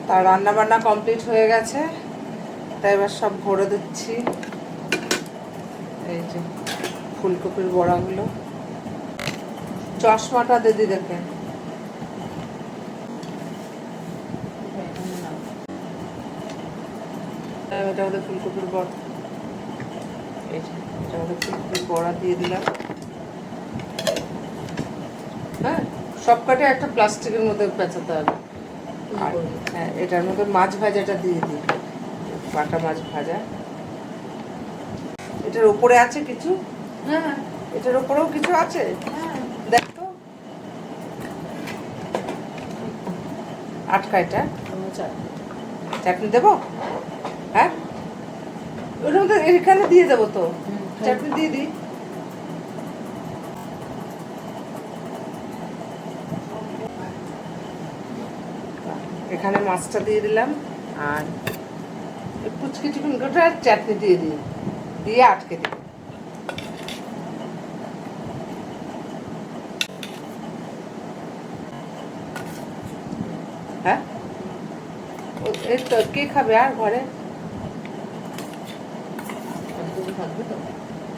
তার রান্না বান্না কমপ্লিট হয়ে গেছে, তাই এবার সব ভরে দিচ্ছি। এই যে ফুলকপির বড়াগুলো, চশমাটা দিদি দেখেন। এটা আমাদের ফুলকপির বড়া, এই যে এটা আমাদের ফুলকপির বড়া দিয়ে দিলাম। হ্যাঁ, সব কটা একটা প্লাস্টিকের মধ্যে পেঁচাতে হবে। আর হ্যাঁ, এটার মধ্যে মাছ ভাজাটা দিয়ে দিই, বাটা মাছ ভাজা। এটার উপরে আছে কিছু? হ্যাঁ, এটার উপরেও কিছু আছে। হ্যাঁ, দেখ তো, আটকা। এটা চাটনি দেবো? হ্যাঁ, ওটার মধ্যে এখানে দিয়ে দেবো তো, চাটনি দিয়ে দিই। এখানে মাছটা দিয়ে দিলাম, আর পুচকি টিফিনটা চাটনি দিয়ে দিই, দিয়ে আটকে দিই। হ্যাঁ, এই তো কে খাবে আর ঘরে?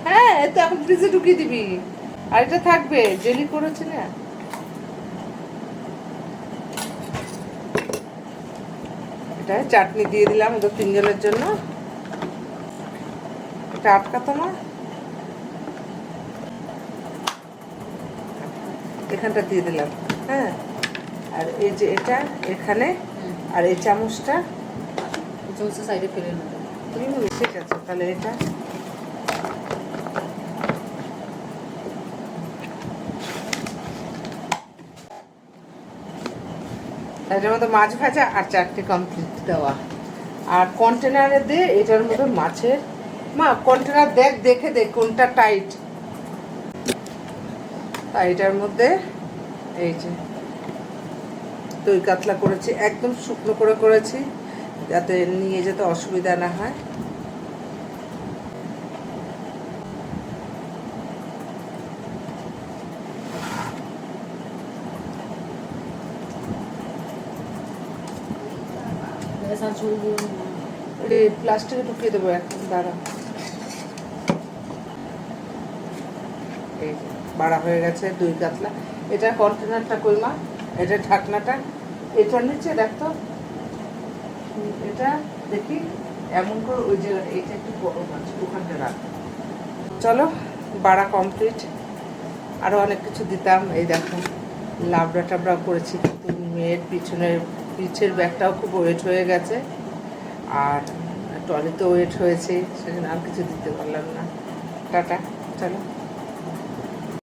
হ্যাঁ, এই তো এখন ফ্রিজে ঢুকিয়ে দিবি, আর এটা থাকবে, জেলি করেছি না। এটা চাটনি দিয়ে দিলাম ওদের তিনজনের জন্য। এটা আটকা তোমার, এখানটা দিয়ে দিলাম। হ্যাঁ, আর এই যে এটা এখানে, আর এই চামচটা সাইডে ফেলে নেবো। ঠিক আছে, তাহলে এটা এটার মধ্যে মাছ ভাজা আর চারটে কমপ্লিট দেওয়া। আর কন্টেনারে দিয়ে এটার মধ্যে মাছের, মা কন্টেনার দেখে দেখ কোনটা টাইট। তাই এটার মধ্যে এই যে দই কাতলা করেছি, একদম শুকনো করে করেছি যাতে নিয়ে যেতে অসুবিধা না হয়। প্লাস্টিকে ঢুকিয়ে দেবো এখন, দাঁড়া। এই যে বাড়া হয়ে গেছে দই কাতলা। এটা কন্টেনারটা কই মা, এটা ঢাকনাটা এটার নিচে দেখতো, এটা দেখি এমন করে ওই জায়গাটা, এটা একটু বড় মাছ ওখানটা রাখ। চলো, বাড়া কমপ্লিট। আরও অনেক কিছু দিতাম, এই দেখো লাবড়া টাবড়া করেছি, কিন্তু মেয়ের পিছের ব্যাগটাও খুব ওয়েট হয়ে গেছে, আর ট্রলিতে ওয়েট হয়েছে, সেখানে আর কিছু দিতে পারলাম না। টাটা, চলো।